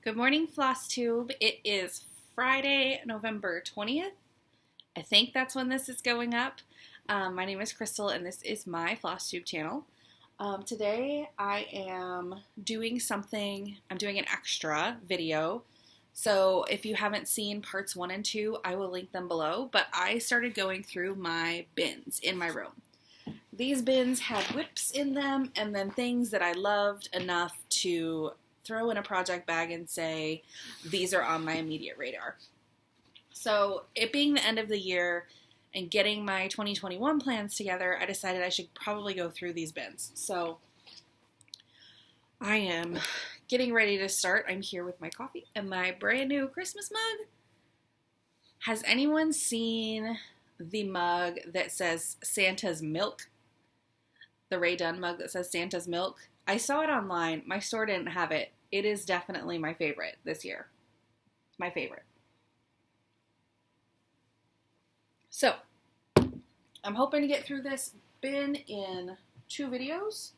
Good morning, Flosstube. It is Friday, November 20th. I think that's when this is going up. My name is Crystal, and this is my Flosstube channel. Today, I am doing something. I'm doing an extra video. So if you haven't seen parts 1 and 2, I will link them below. But I started going through my bins in my room. These bins had whips in them, and then things that I loved enough to throw in a project bag and say, these are on my immediate radar. So it being the end of the year and getting my 2021 plans together, I decided I should probably go through these bins. So I am getting ready to start. I'm here with my coffee and my brand new Christmas mug. Has anyone seen the mug that says Santa's Milk? The Ray Dunn mug that says Santa's Milk? I saw it online. My store didn't have it. It is definitely my favorite this year. It's my favorite. So, I'm hoping to get through this bin in 2 videos.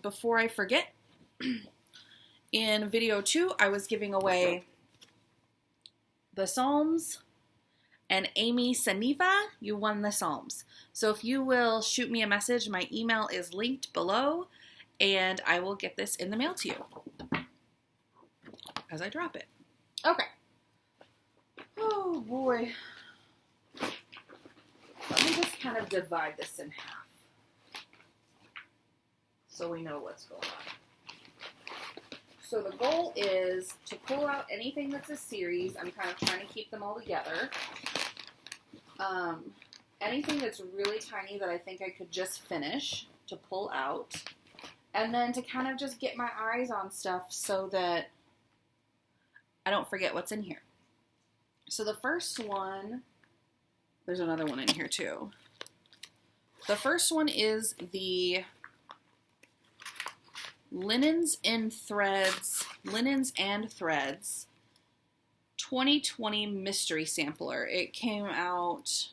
Before I forget, in video 2, I was giving away the Psalms, and Amy Saniva, you won the Psalms. So if you will shoot me a message, my email is linked below, and I will get this in the mail to you as I drop it. Okay. Oh boy. Let me just kind of divide this in half so we know what's going on. So the goal is to pull out anything that's a series. I'm kind of trying to keep them all together. Anything that's really tiny that I think I could just finish to pull out. And then to kind of just get my eyes on stuff so that I don't forget what's in here. So the first one, there's another one in here too. The first one is the Linens and Threads 2020 Mystery Sampler. It came out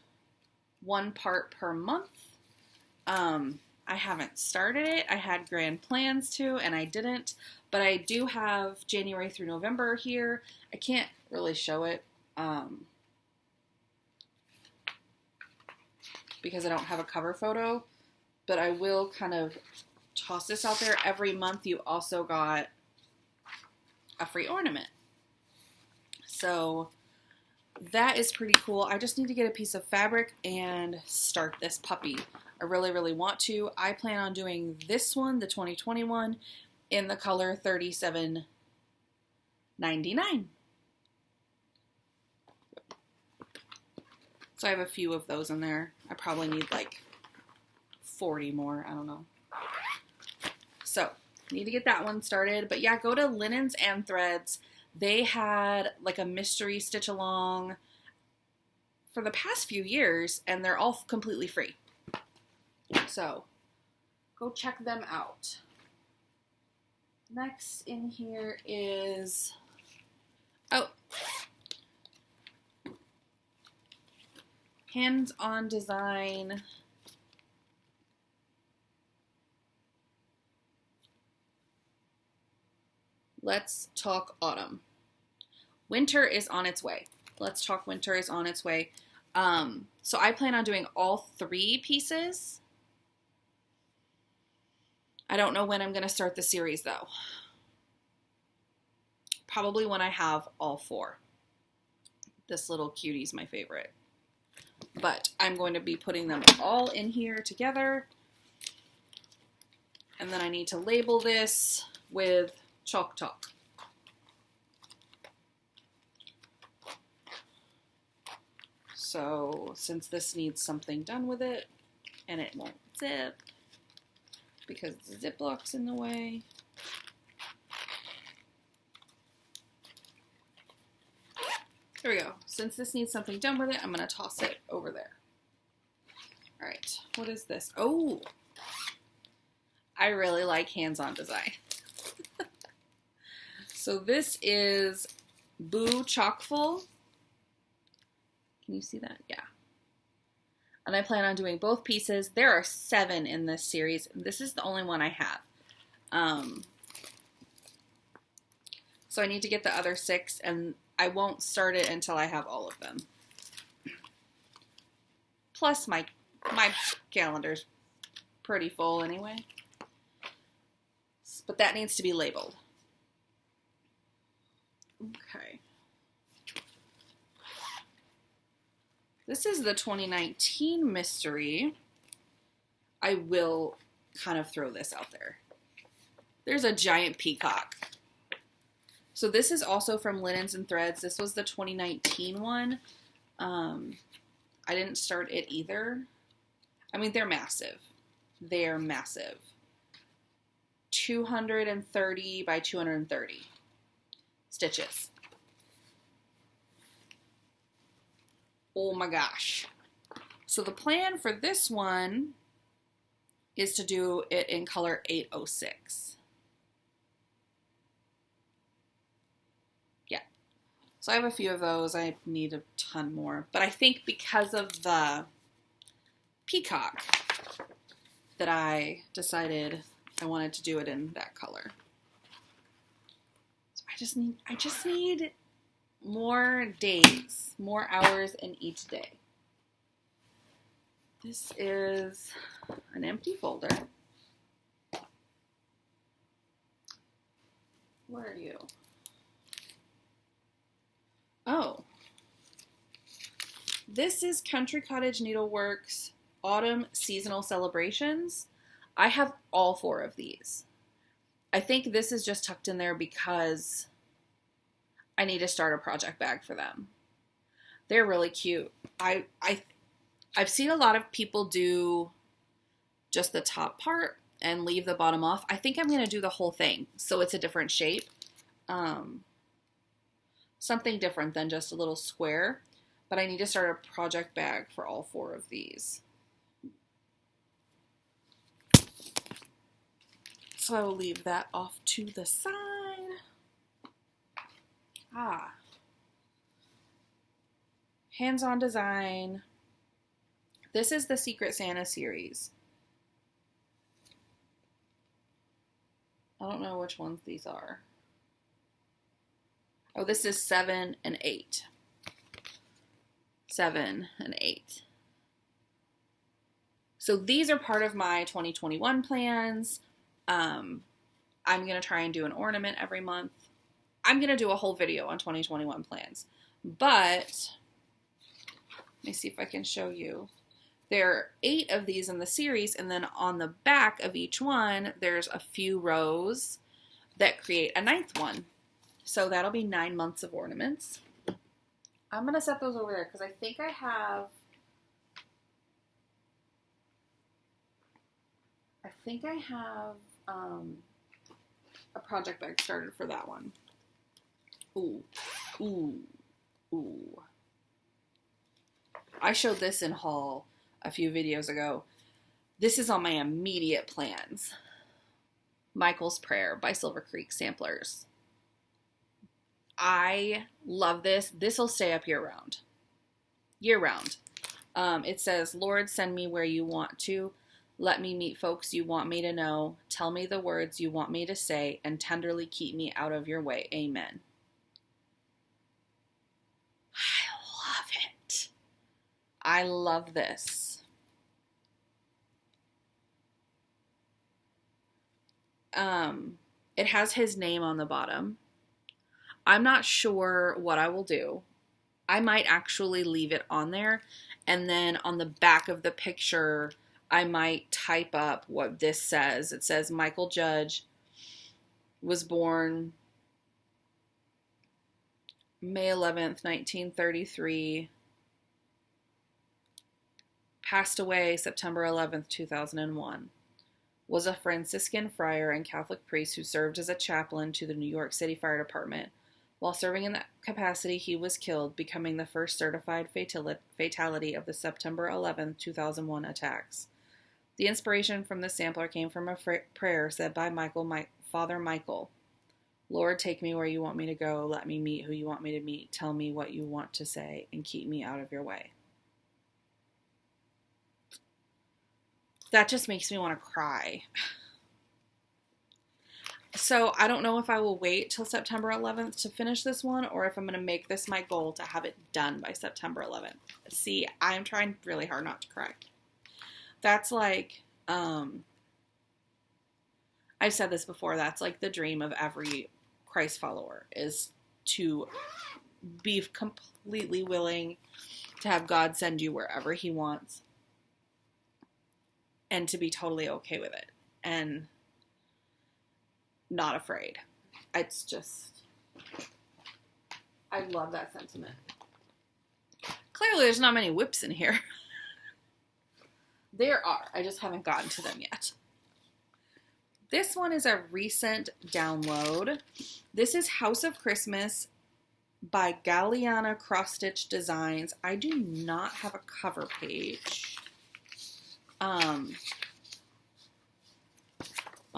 1 part per month. I haven't started it. I had grand plans to, and I didn't. But I do have January through November here. I can't really show it because I don't have a cover photo. But I will kind of toss this out there. Every month you also got a free ornament. So that is pretty cool. I just need to get a piece of fabric and start this puppy. I really, really want to. I plan on doing this one, the 2021, in the color 37.99. So I have a few of those in there. I probably need like 40 more. I don't know. So, need to get that one started. But yeah, go to Linens and Threads. They had like a mystery stitch along for the past few years, and they're all completely free. So, go check them out. Next in here is, Hands-on Design. Let's Talk Autumn. Winter is on its way. Let's Talk Winter is on its way. So I plan on doing all 3 pieces. I don't know when I'm going to start the series, though. Probably when I have all 4. This little cutie's my favorite. But I'm going to be putting them all in here together. And then I need to label this with Chalk Talk. So, since this needs something done with it, and it won't zip, because the Ziplock's in the way. There we go. Since this needs something done with it, I'm going to toss it over there. Alright, what is this? Oh! I really like hands-on design. So this is Boo Chockful. Can you see that? Yeah. And I plan on doing both pieces. There are 7 in this series. This is the only one I have. So I need to get the other 6, and I won't start it until I have all of them. Plus my calendar's pretty full anyway. But that needs to be labeled. Okay. This is the 2019 mystery. I will kind of throw this out there. There's a giant peacock. So this is also from Linens and Threads. This was the 2019 one. I didn't start it either. I mean, they're massive. They're massive. 230 by 230 stitches. Oh my gosh. So the plan for this one is to do it in color 806. Yeah. So I have a few of those. I need a ton more. But I think because of the peacock that I decided I wanted to do it in that color. So I just need more days, more in each day. This is an empty folder. Where are you? Oh. This is Country Cottage Needleworks Autumn Seasonal Celebrations. I have all 4 of these. I think this is just tucked in there because I need to start a project bag for them. They're really cute. I've seen a lot of people do just the top part and leave the bottom off. I think I'm going to do the whole thing so it's a different shape. Something different than just a little square. But I need to start a project bag for all 4 of these. So I will leave that off to the side. Hands-on design. This is the Secret Santa series. I don't know which ones these are. Oh, this is 7 and 8. 7 and 8. So these are part of my 2021 plans. I'm going to try and do an ornament every month. I'm going to do a whole video on 2021 plans. But, let me see if I can show you. There are 8 of these in the series, and then on the back of each one, there's a few rows that create a 9th one. So that'll be 9 months of ornaments. I'm going to set those over there because I think I have a project bag started for that one. Ooh, ooh, ooh. I showed this in haul a few videos ago. This is on my immediate plans. Michael's Prayer by Silver Creek Samplers. I love this. This will stay up year round. Year round. It says, Lord, send me where you want to. Let me meet folks you want me to know. Tell me the words you want me to say, and tenderly keep me out of your way. Amen. I love it. I love this. It has his name on the bottom. I'm not sure what I will do. I might actually leave it on there, and then on the back of the picture, I might type up what this says. It says Michael Judge was born May 11th, 1933, passed away September 11th, 2001. Was a Franciscan friar and Catholic priest who served as a chaplain to the New York City Fire Department. While serving in that capacity, he was killed, becoming the first certified fatality of the September 11th, 2001 attacks. The inspiration from the sampler came from a prayer said by Father Michael. Lord, take me where you want me to go. Let me meet who you want me to meet. Tell me what you want to say and keep me out of your way. That just makes me want to cry. So I don't know if I will wait till September 11th to finish this one or if I'm going to make this my goal to have it done by September 11th. See, I'm trying really hard not to cry. That's like, I've said this before, that's like the dream of every Christ follower, is to be completely willing to have God send you wherever he wants and to be totally okay with it and not afraid. It's just, I love that sentiment. Clearly there's not many whips in here. There are. I just haven't gotten to them yet. This one is a recent download. This is House of Christmas by Galliana Cross Stitch Designs. I do not have a cover page. I'll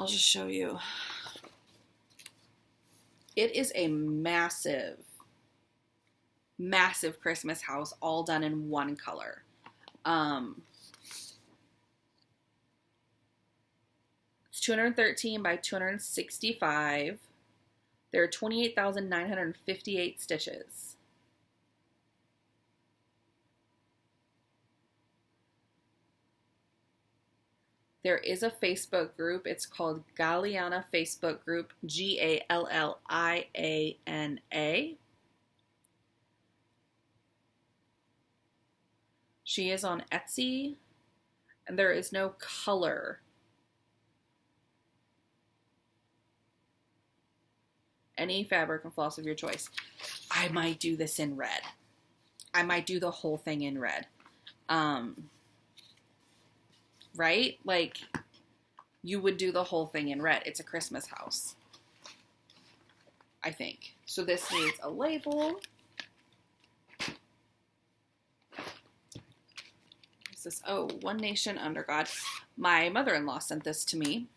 just show you. It is a massive, massive Christmas house, all done in one color. It's 213 by 265. There are 28,958 stitches. There is a Facebook group. It's called Galliana Facebook Group, Galliana. She is on Etsy, and there is no color. Any fabric and floss of your choice. I might do this in red. I might do the whole thing in red. Right? Like, you would do the whole thing in red. It's a Christmas house, I think. So this needs a label. What's this? Oh, One Nation Under God. My mother-in-law sent this to me.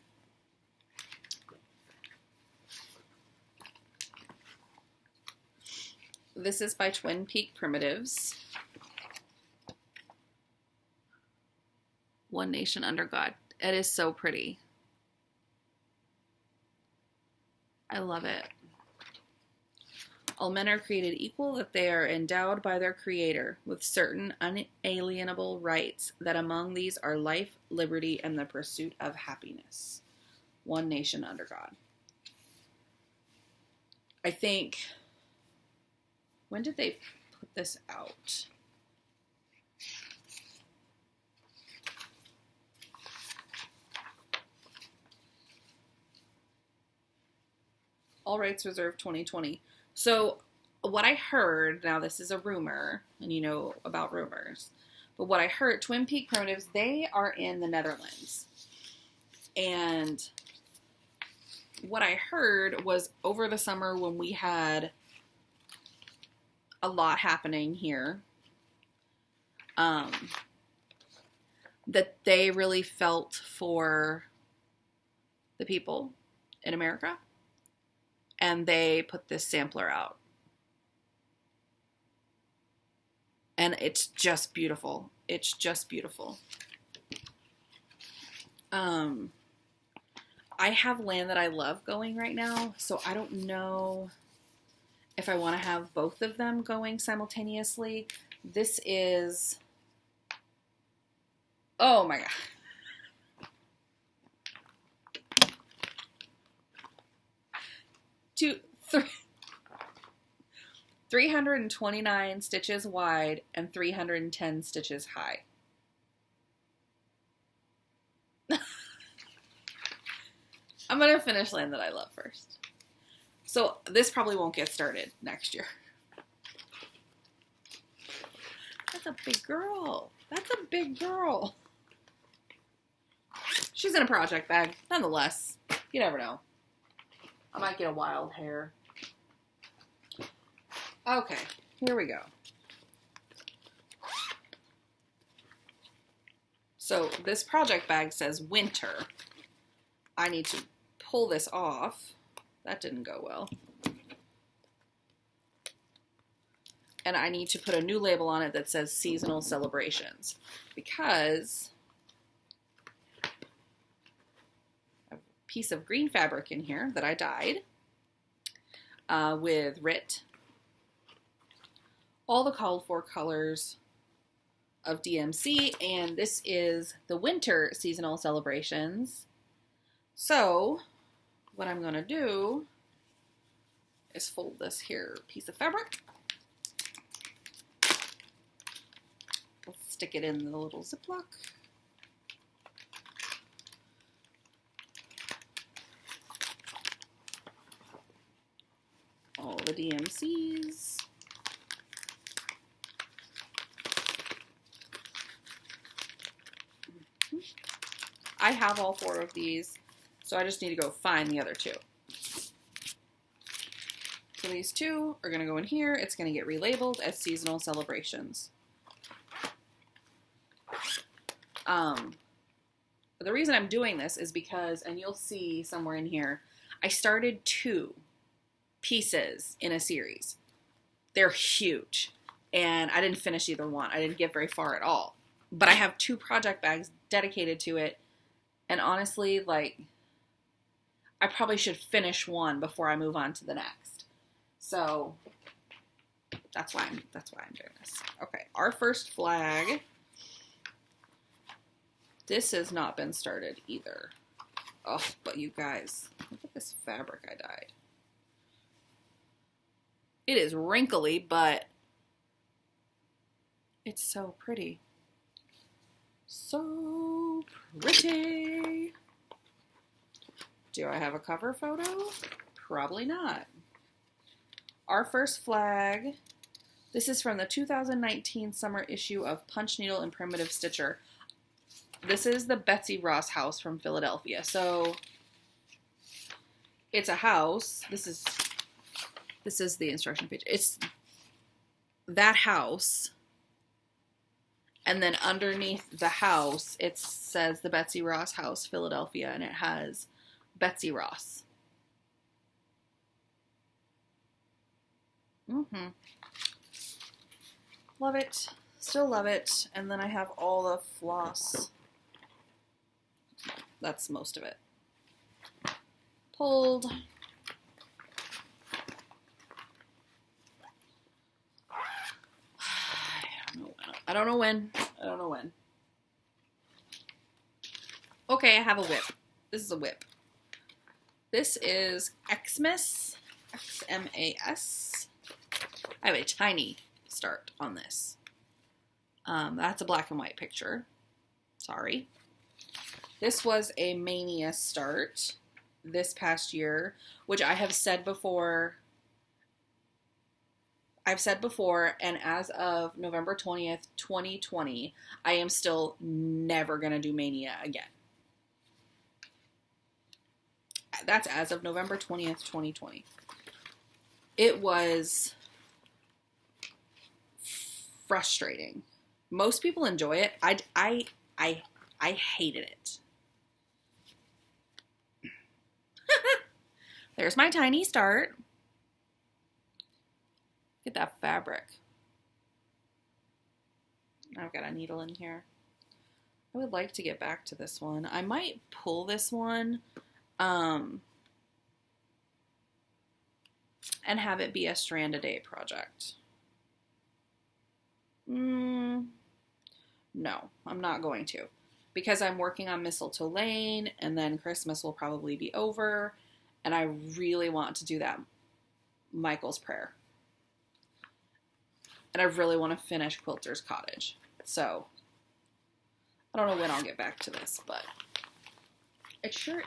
This is by Twin Peak Primitives. One Nation Under God. It is so pretty. I love it. All men are created equal, that they are endowed by their Creator with certain unalienable rights, that among these are life, liberty, and the pursuit of happiness. One Nation Under God. I think, when did they put this out? All rights reserved 2020. So what I heard, now this is a rumor, and you know about rumors, but what I heard, Twin Peak Primitives, they are in the Netherlands. And what I heard was over the summer when we had a lot happening here, that they really felt for the people in America. And they put this sampler out. And it's just beautiful. It's just beautiful. I have land that I love going right now, so I don't know if I want to have both of them going simultaneously. This is, oh my God. 329 stitches wide and 310 stitches high. I'm going to finish land that I love first. So this probably won't get started next year. That's a big girl. That's a big girl. She's in a project bag. Nonetheless, you never know. I might get a wild hair. Okay, here we go. So this project bag says winter. I need to pull this off. That didn't go well. And I need to put a new label on it that says seasonal celebrations, because I've piece of green fabric in here that I dyed with RIT. All the called for colors of DMC, and this is the winter seasonal celebrations. So what I'm going to do is fold this here piece of fabric. We'll stick it in the little Ziploc. All the DMCs. I have all 4 of these, so I just need to go find the other 2. So these 2 are going to go in here. It's going to get relabeled as seasonal celebrations. The reason I'm doing this is because, and you'll see somewhere in here, I started 2 pieces in a series. They're huge, and I didn't finish either one. I didn't get very far at all. But I have 2 project bags dedicated to it, and honestly, like, I probably should finish one before I move on to the next. So that's why I'm doing this. Okay, our first flag. This has not been started either. Oh, but you guys, look at this fabric I dyed. It is wrinkly, but it's so pretty. So pretty. Do I have a cover photo? Probably not. Our first flag. This is from the 2019 summer issue of Punch Needle and Primitive Stitcher. This is the Betsy Ross house from Philadelphia. So it's a house. This is the instruction page. It's that house. And then underneath the house, it says the Betsy Ross house, Philadelphia, and it has Betsy Ross. Love it. Still love it. And then I have all the floss. That's most of it. Pulled. I don't know when. Okay, I have a whip. This is a whip. This is Xmas. Xmas. I have a tiny start on this. That's a black and white picture. Sorry. This was a Mania start this past year, which I have said before. And as of November 20th, 2020, I am still never going to do Mania again. That's as of November 20th, 2020. It was frustrating. Most people enjoy it. I hated it. There's my tiny start. Look at that fabric. I've got a needle in here. I would like to get back to this one. I might pull this one and have it be a strand a day project. No, I'm not going to. Because I'm working on Mistletoe Lane, and then Christmas will probably be over, and I really want to do that Michael's Prayer. And I really want to finish Quilter's Cottage. So, I don't know when I'll get back to this, but it sure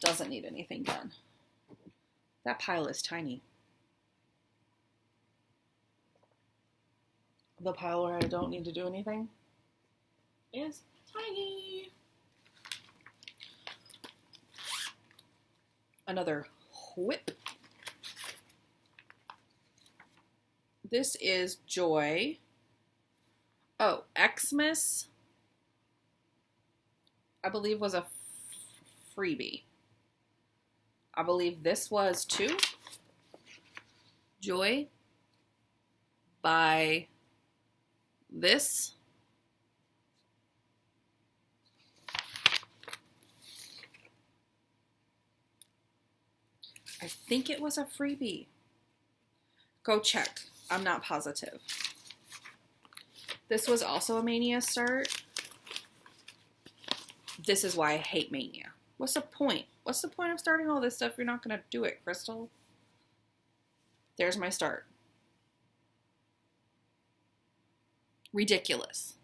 doesn't need anything done. That pile is tiny. The pile where I don't need to do anything is tiny. Another whip. This is Joy. Oh, Xmas, I believe, was a freebie. I believe this was too. Joy by this. I think it was a freebie. Go check. I'm not positive. This was also a Mania start. This is why I hate Mania. What's the point? What's the point of starting all this stuff if you're not going to do it, Crystal? There's my start. Ridiculous.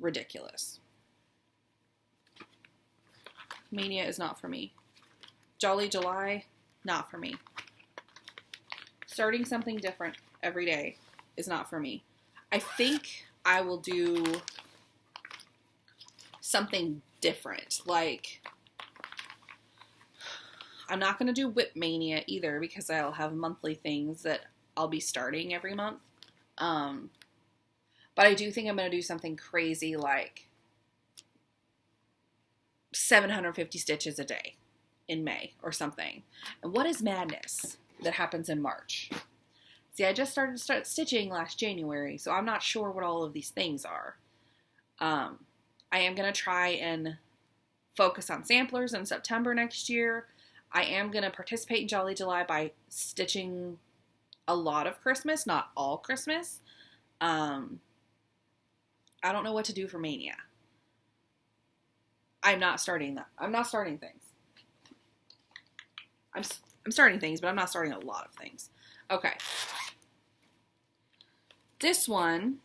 Ridiculous. Mania is not for me. Jolly July, not for me. Starting something different every day is not for me. I think I will do something different. Like, I'm not going to do Whip Mania either because I'll have monthly things that I'll be starting every month. But I do think I'm going to do something crazy like 750 stitches a day in May or something. And what is madness that happens in March? See, I just started stitching last January, so I'm not sure what all of these things are. I am going to try and focus on samplers in September next year. I am going to participate in Jolly July by stitching a lot of Christmas, not all Christmas. I don't know what to do for Mania. I'm not starting that. I'm not starting things. I'm starting things, but I'm not starting a lot of things. Okay. This one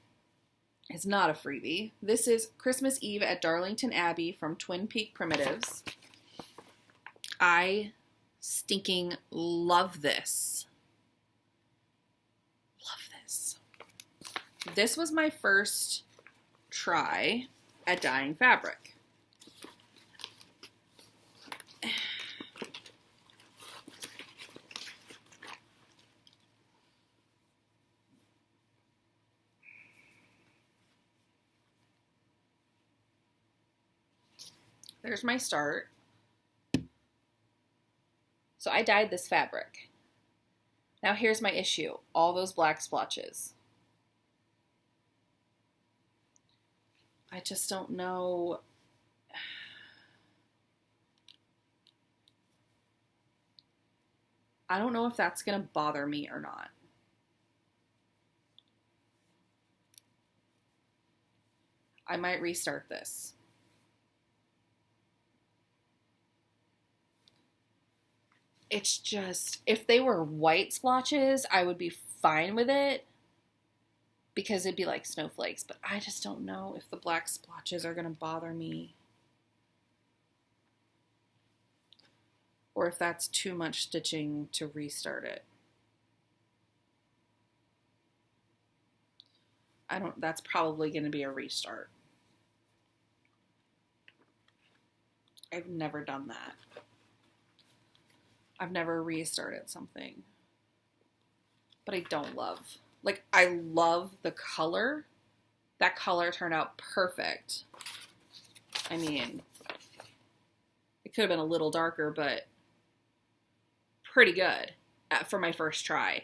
is not a freebie. This is Christmas Eve at Darlington Abbey from Twin Peak Primitives. I stinking love this. Love this. This was my first try at dyeing fabric. There's my start. So I dyed this fabric. Now here's my issue. All those black splotches. I just don't know. I don't know if that's going to bother me or not. I might restart this. It's just, if they were white splotches, I would be fine with it because it'd be like snowflakes, but I just don't know if the black splotches are going to bother me or if that's too much stitching to restart it. That's probably going to be a restart. I've never done that. I've never restarted something, but I don't love, like, I love the color. That color turned out perfect. I mean, it could have been a little darker, but pretty good for my first try.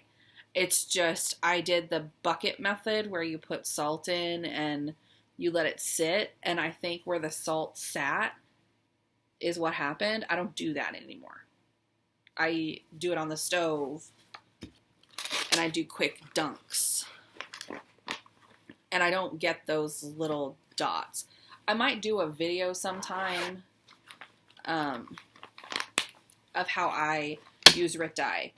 It's just, I did the bucket method where you put salt in and you let it sit, and I think where the salt sat is what happened. I don't do that anymore. I do it on the stove, and I do quick dunks. And I don't get those little dots. I might do a video sometime of how I use RIT dye.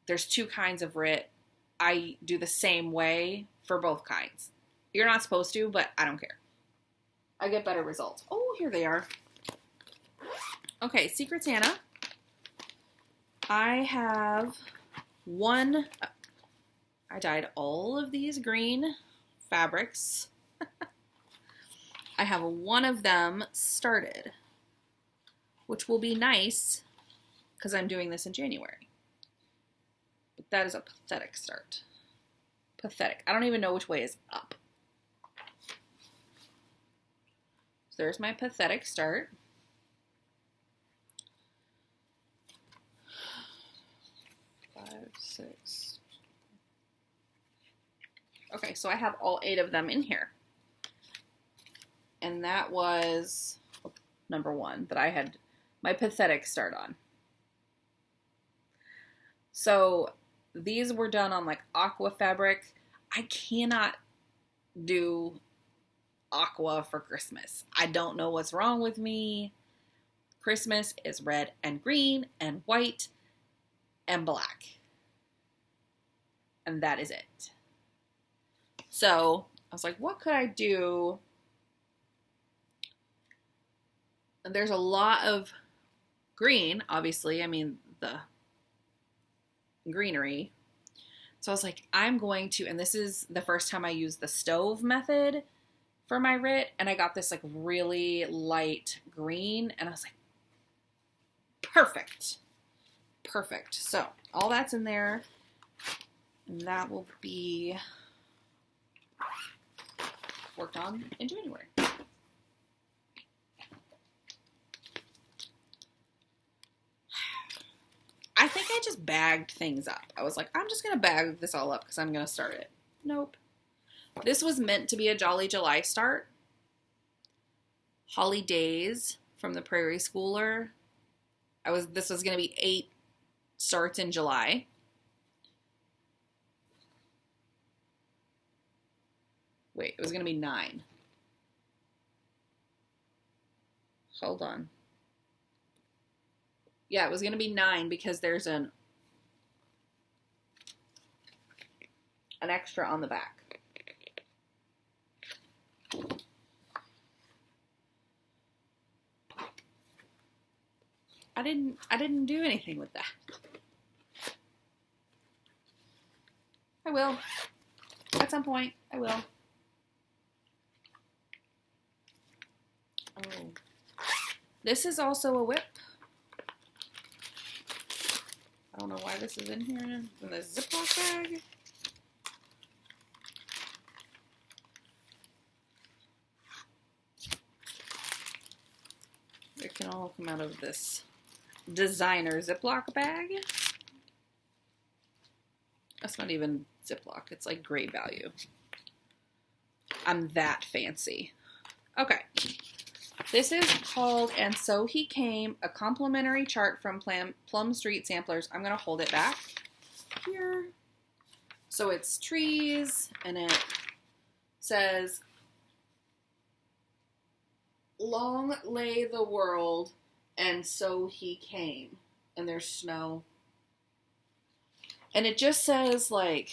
There's two kinds of RIT. I do the same way for both kinds. You're not supposed to, but I don't care. I get better results. Oh, here they are. Okay, Secret Santa. I have one. I dyed all of these green fabrics. I have one of them started, which will be nice because I'm doing this in January. But that is a pathetic start. Pathetic. I don't even know which way is up. So there's my pathetic start. Six. Okay, so I have all 8 of them in here. And that was number 1 that I had my pathetic start on. So these were done on like aqua fabric. I cannot do aqua for Christmas. I don't know what's wrong with me. Christmas is red and green and white and black. And that is it. So I was like, what could I do? And there's a lot of green, obviously. I mean, the greenery. So I was like, I'm going to, and this is the first time I used the stove method for my RIT, and I got this like really light green, and I was like, perfect. Perfect. So all that's in there, and that will be worked on in January. I think I just bagged things up. I was like, I'm just going to bag this all up because I'm going to start it. Nope. This was meant to be a Jolly July start. Holly Days from the Prairie Schooler. This was going to be 8 starts in July. Wait, it was going to be 9. Hold on. Yeah, it was going to be 9 because there's an extra on the back. I didn't do anything with that. I will. At some point, I will. Oh. This is also a whip. I don't know why this is in here in the Ziploc bag. It can all come out of this designer Ziploc bag. That's not even Ziploc. It's like Great Value. I'm that fancy. Okay. This is called And So He Came, a complimentary chart from Plum Street Samplers. I'm going to hold it back here. So it's trees, and it says, long lay the world, and so he came. And there's snow. And it just says, like,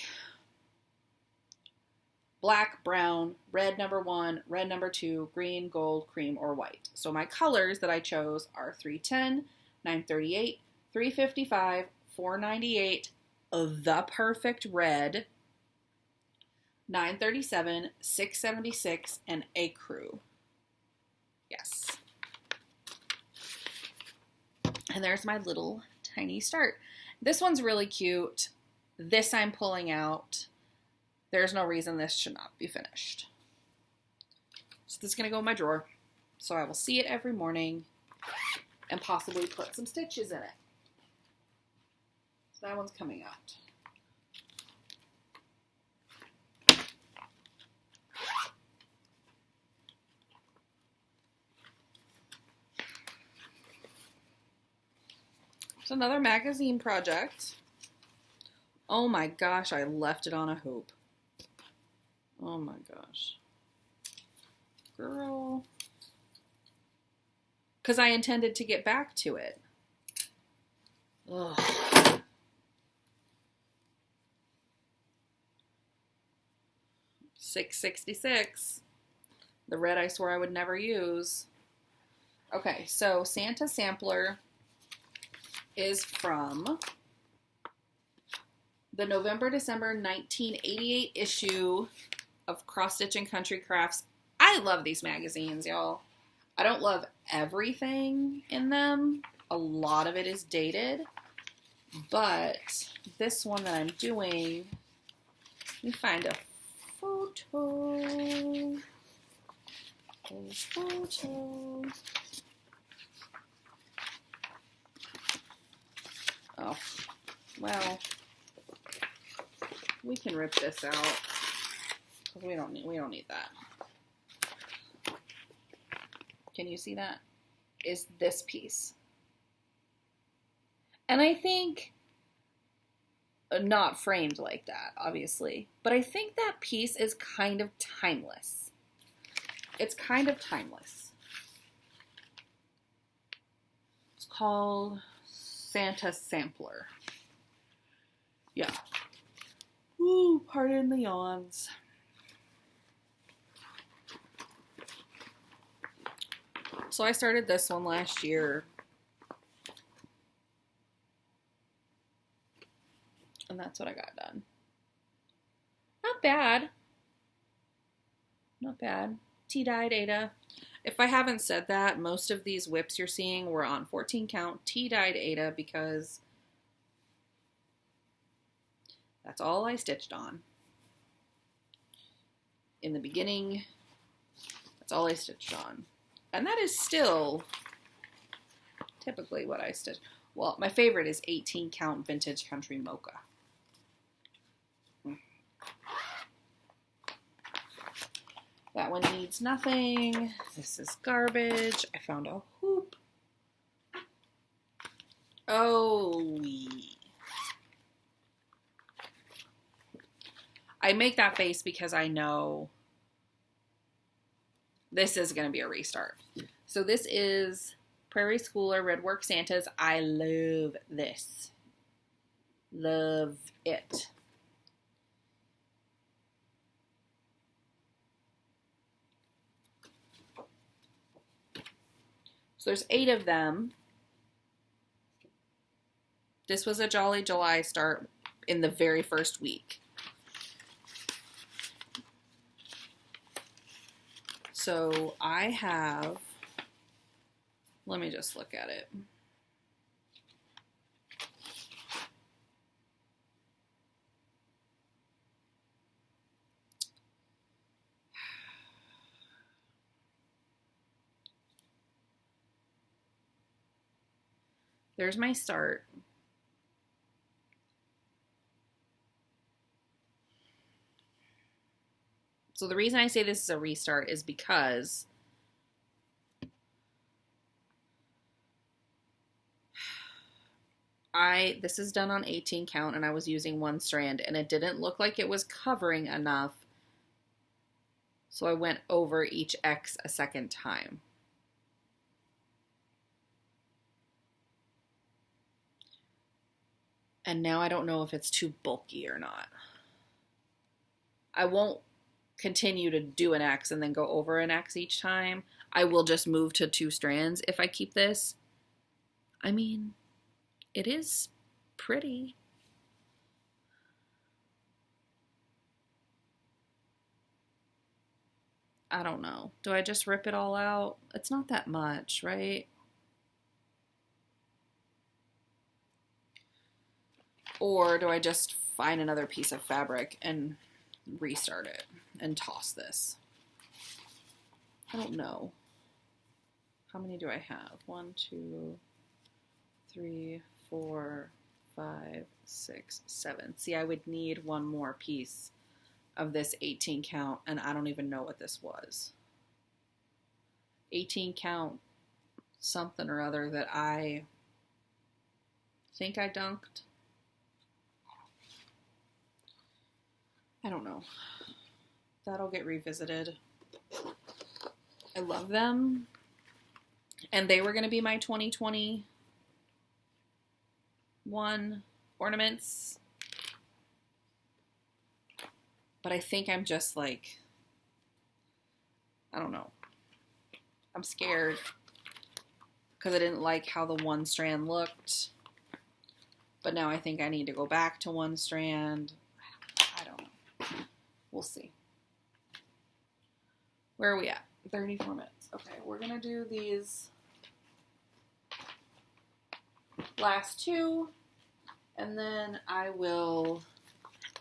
black, brown, red number 1, red number 2, green, gold, cream, or white. So my colors that I chose are 310, 938, 355, 498, the perfect red, 937, 676, and ecru. Yes. And there's my little tiny start. This one's really cute. This I'm pulling out. There's no reason this should not be finished. So this is going to go in my drawer. So I will see it every morning and possibly put some stitches in it. So that one's coming out. It's another magazine project. Oh my gosh, I left it on a hoop. Oh my gosh. Girl. Because I intended to get back to it. Ugh. $6.66. The red I swore I would never use. Okay, so Santa Sampler is from the November-December 1988 issue of Cross Stitch and Country Crafts. I love these magazines, y'all. I don't love everything in them. A lot of it is dated. But this one that I'm doing, let me find a photo. A photo. Oh, well, we can rip this out because we don't need that. Can you see that? Is this piece. And I think not framed like that, obviously. But I think that piece is kind of timeless. It's kind of timeless. It's called Santa Sampler. Yeah. Ooh, pardon the yawns. So I started this one last year. And that's what I got done. Not bad. Not bad. Tea-dyed Ada. If I haven't said that, most of these whips you're seeing were on 14 count tea-dyed Ada because that's all I stitched on. In the beginning, that's all I stitched on. And that is still typically what I stitch. Well, my favorite is 18 count vintage country mocha. That one needs nothing. This is garbage. I found a hoop. Oh, I make that face because I know this is going to be a restart. So this is Prairie Schooler Red Work Santas. I love this. Love it. So there's 8 of them. This was a Jolly July start in the very first week. So I have, let me just look at it. There's my start. So the reason I say this is a restart is because this is done on 18 count and I was using 1 strand and it didn't look like it was covering enough. So I went over each X a second time. And now I don't know if it's too bulky or not. I won't continue to do an X and then go over an X each time. I will just move to 2 strands if I keep this. I mean, it is pretty. I don't know. Do I just rip it all out? It's not that much, right? Or do I just find another piece of fabric and restart it and toss this? I don't know. How many do I have? 1, 2, 3, 4, 5, 6, 7. See, I would need one more piece of this 18 count, and I don't even know what this was. 18 count something or other that I think I dunked. I don't know. That'll get revisited. I love them. And they were going to be my 2021 ornaments. But I think I'm just like, I don't know. I'm scared because I didn't like how the 1 strand looked. But now I think I need to go back to 1 strand. I don't know. We'll see. Where are we at? 34 minutes. Okay, we're going to do these last 2, and then I will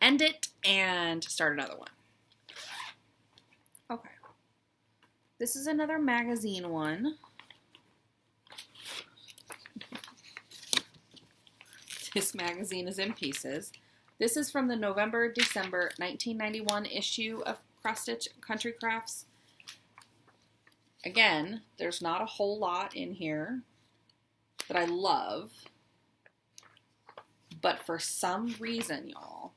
end it and start another one. Okay. This is another magazine one. This magazine is in pieces. This is from the November-December 1991 issue of Cross Stitch Country Crafts. Again, there's not a whole lot in here that I love, But for some reason, y'all,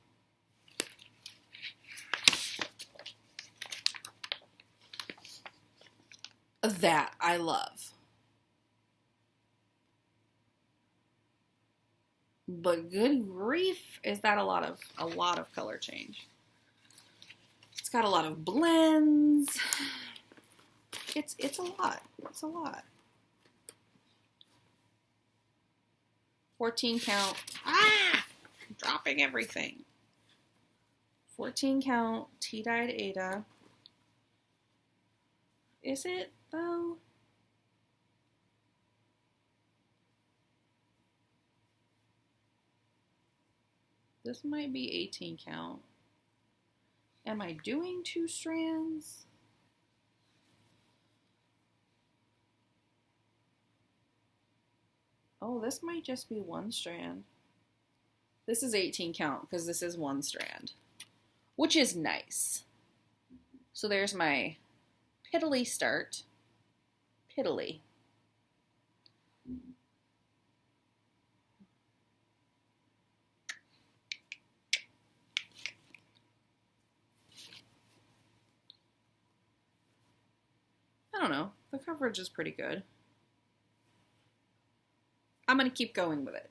that I love. But good grief, is that a lot of color change. It's got a lot of blends. It's a lot. It's a lot. 14 count. Ah! I'm dropping everything. 14 count tea-dyed Ada. Is it, though? This might be 18 count. Am I doing 2 strands? Oh, this might just be 1 strand. This is 18 count because this is 1 strand, which is nice. So there's my piddly start. Piddly. I don't know. The coverage is pretty good. I'm going to keep going with it.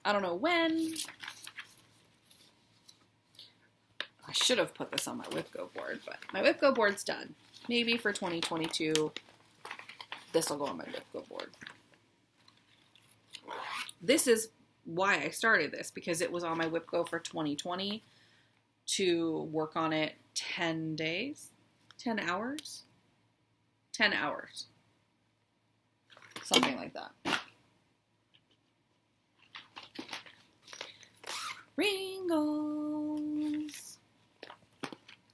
I don't know when. I should have put this on my Whipco board, but my Whipco board's done. Maybe for 2022, this will go on my Whipco board. This is why I started this, because it was on my Whipco for 2020 to work on it 10 days, 10 hours, 10 hours. Something like that. Ringles.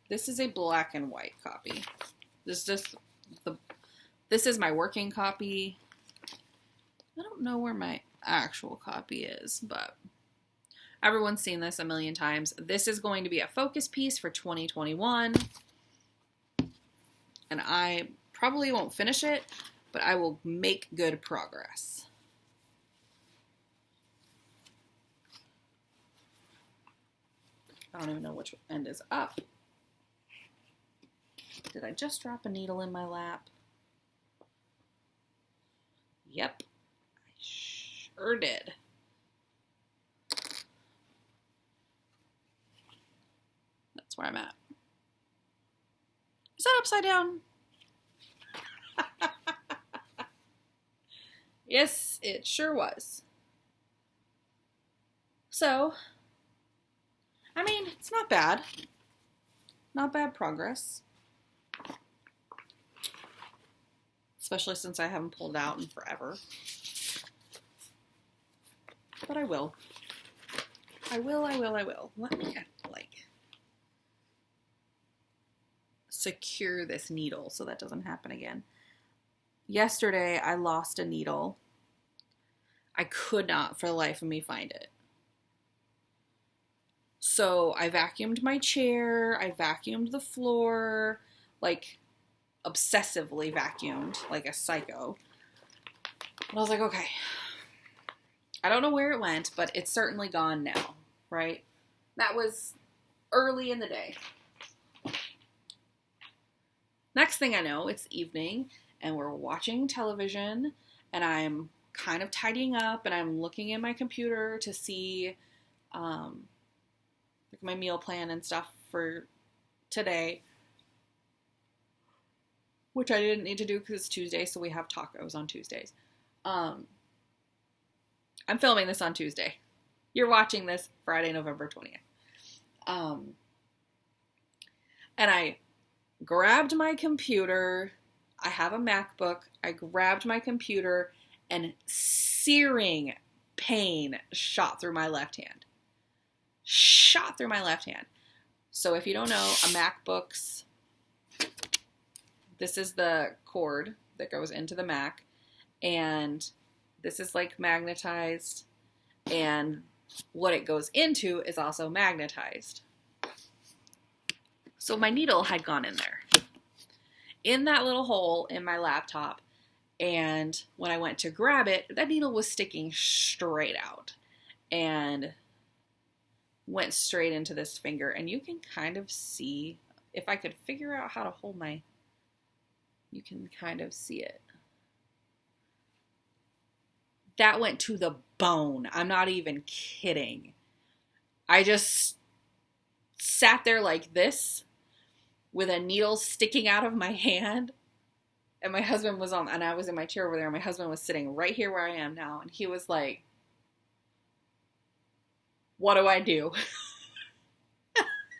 This is a black and white copy. This is my working copy. I don't know where my actual copy is, but everyone's seen this a million times. This is going to be a focus piece for 2021. And I probably won't finish it, but I will make good progress. I don't even know which end is up. Did I just drop a needle in my lap? Yep, I sure did. That's where I'm at. Is that upside down? Yes, it sure was. So, I mean, it's not bad. Not bad progress. Especially since I haven't pulled out in forever. But I will. I will. Let me, secure this needle so that doesn't happen again. Yesterday, I lost a needle. I could not, for the life of me, find it. So I vacuumed my chair, I vacuumed the floor, obsessively vacuumed, like a psycho. And I was like, okay, I don't know where it went, but it's certainly gone now, right? That was early in the day. Next thing I know, it's evening, and we're watching television, and I'm kind of tidying up, and I'm looking at my computer to see my meal plan and stuff for today, which I didn't need to do because it's Tuesday, so we have tacos on Tuesdays. I'm filming this on Tuesday. You're watching this Friday, November 20th. And I grabbed my computer. I have a MacBook. I grabbed my computer, and searing pain shot through my left hand. So if you don't know, a MacBook's, this is the cord that goes into the Mac, and this is magnetized, and what it goes into is also magnetized. So my needle had gone in there, in that little hole in my laptop, and when I went to grab it, that needle was sticking straight out. and went straight into this finger. And you can kind of see, if I could figure out how to hold my, you can kind of see it. That went to the bone. I'm not even kidding. I just sat there like this with a needle sticking out of my hand. And my husband was and I was in my chair over there. And my husband was sitting right here where I am now. And he was like, what do I do?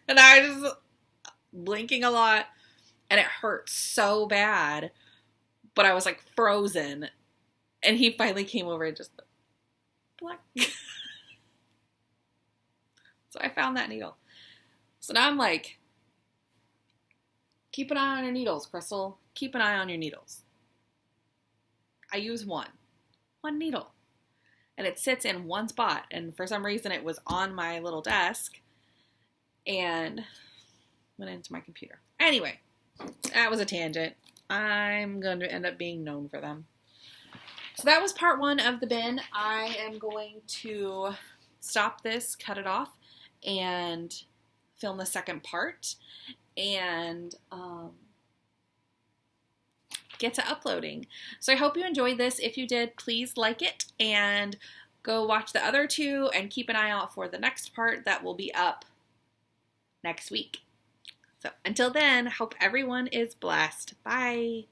And I was just blinking a lot. And it hurt so bad. But I was like frozen. And he finally came over and just black. So I found that needle. So now I'm like, keep an eye on your needles, Crystal. Keep an eye on your needles. I use one needle. And it sits in one spot. And for some reason it was on my little desk and went into my computer. Anyway, that was a tangent. I'm going to end up being known for them. So that was part 1 of the bin. I am going to stop this, cut it off, and film the second part, and get to uploading. So I hope you enjoyed this. If you did, please like it, and go watch the other 2, and keep an eye out for the next part that will be up next week. So until then, hope everyone is blessed. Bye.